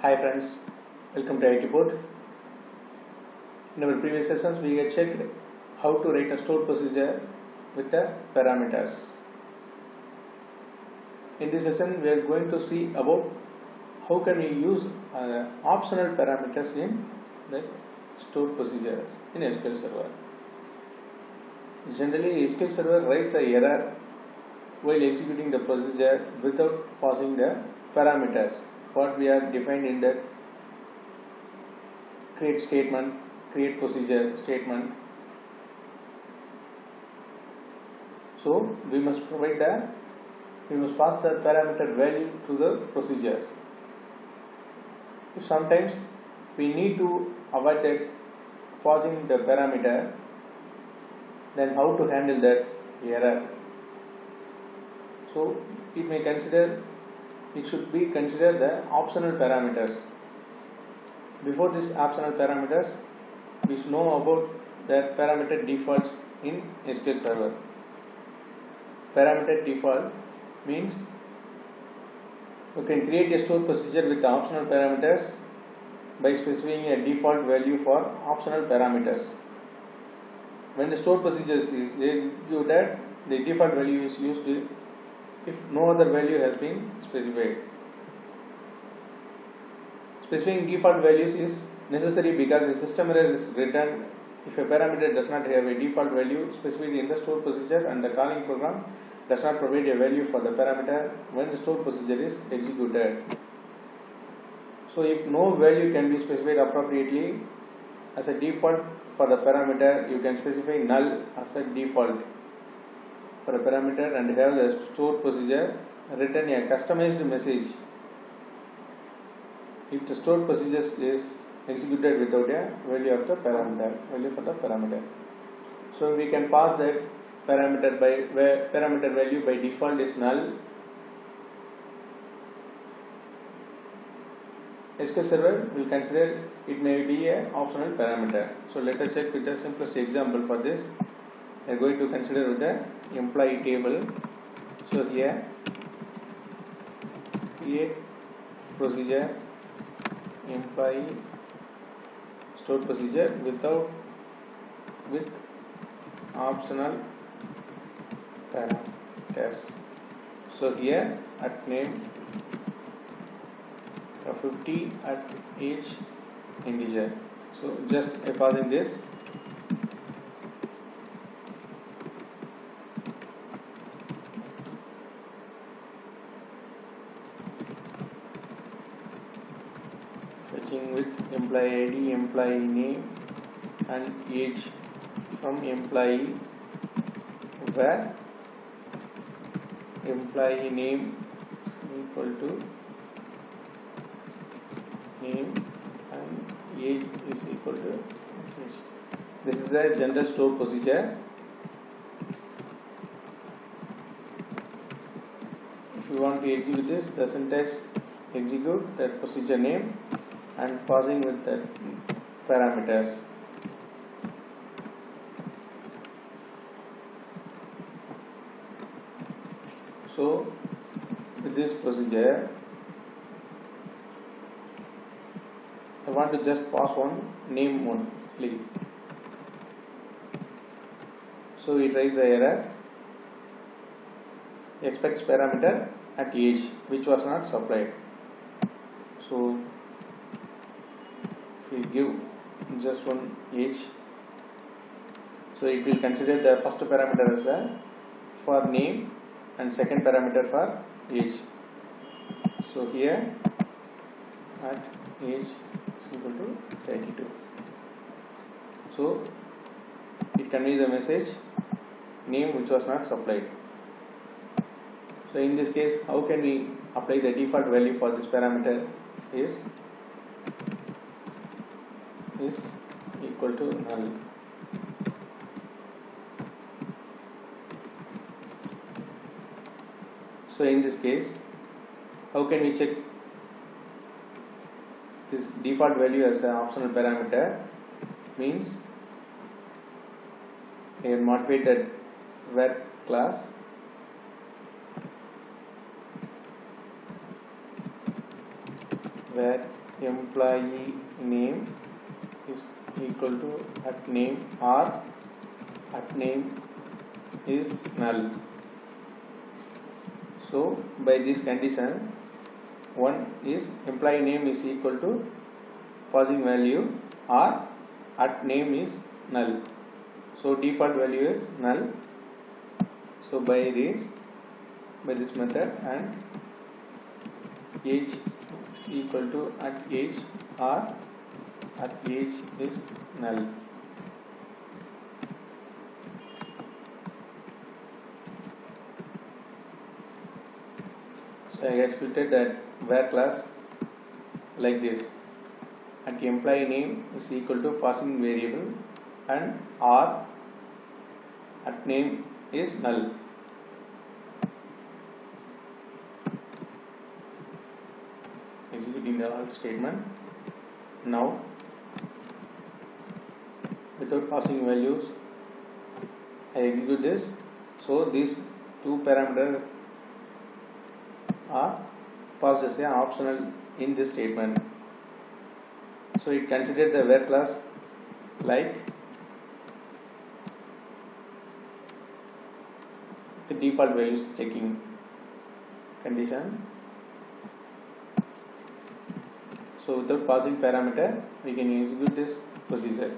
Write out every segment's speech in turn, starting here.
Hi friends, welcome to IT Board. In our previous sessions, we had checked how to write a stored procedure with the parameters. In this session, we are going to see about how can we use optional parameters in the stored procedures in SQL Server. Generally, SQL Server writes the error while executing the procedure without passing the parameters what we have defined in the create statement, create procedure statement. So we must pass the parameter value to the procedure. Sometimes we need to avoid that passing the parameter, then how to handle that error. So it should be considered the optional parameters. Before this optional parameters, we should know about the parameter defaults in SQL Server. Parameter default means you can create a stored procedure with the optional parameters by specifying a default value for optional parameters. When the stored procedure is executed, the default value is used if no other value has been specified. Specifying default values is necessary because a system error is returned if a parameter does not have a default value specified in the stored procedure and the calling program does not provide a value for the parameter when the stored procedure is executed. So if no value can be specified appropriately as a default for the parameter, you can specify null as a default for a parameter and have the stored procedure return a customized message if the stored procedure is executed without a value of the parameter. So we can pass that parameter value by default is null. SQL Server will consider it may be an optional parameter. So let us check with the simplest example for this. We are going to consider with the employee table. So here create procedure employee stored procedure with optional parameters. So here at name 50 at each integer. So just passing this. Fetching with employee ID, employee name and age from employee where employee name is equal to name and age is equal to age. This is a general stored procedure. If you want to execute this, the syntax execute that procedure name and passing with the parameters. So with this procedure, I want to just pass one name only. So it raises the error. Expects parameter at age which was not supplied. So if we give just one age, so it will consider the first parameter as a for name and second parameter for age. So here at age is equal to 32. So it conveys the message name which was not supplied. So in this case, how can we apply the default value for this parameter is equal to null. So in this case, how can we check this default value as an optional parameter? Means a motivated var class where employee name is equal to at name or at name is null. So by this condition, one is employee name is equal to passing value or at name is null. So default value is null. So by this method, and age is equal to at age or at age is null. So I expected that where class like this, at employee name is equal to passing variable and or at name is null. Executing the alt statement. Now without passing values I execute this. So these two parameters are passed as an optional in this statement. So it considers the where class like the default values checking condition. So without passing parameter we can execute this procedure.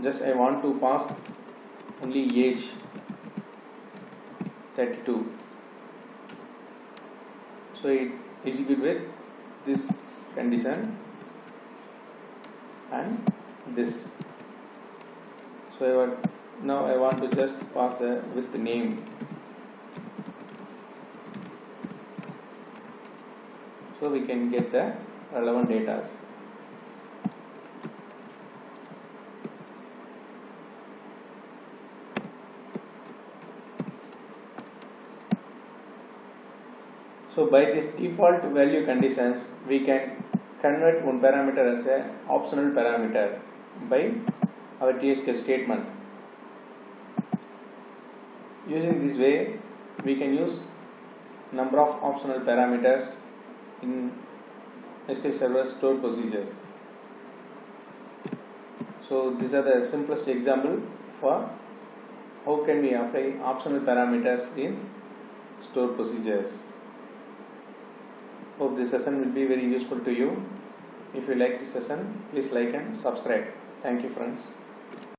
Just I want to pass only age 32. So it execute with this condition and this. So now I want to just pass with the name. So we can get the relevant data. So by this default value conditions, we can convert one parameter as a optional parameter by our TSQL statement. Using this way, we can use number of optional parameters in SQL Server stored procedures. So these are the simplest example for how can we apply optional parameters in stored procedures. Hope this session will be very useful to you. If you like this session, please like and subscribe. Thank you, friends.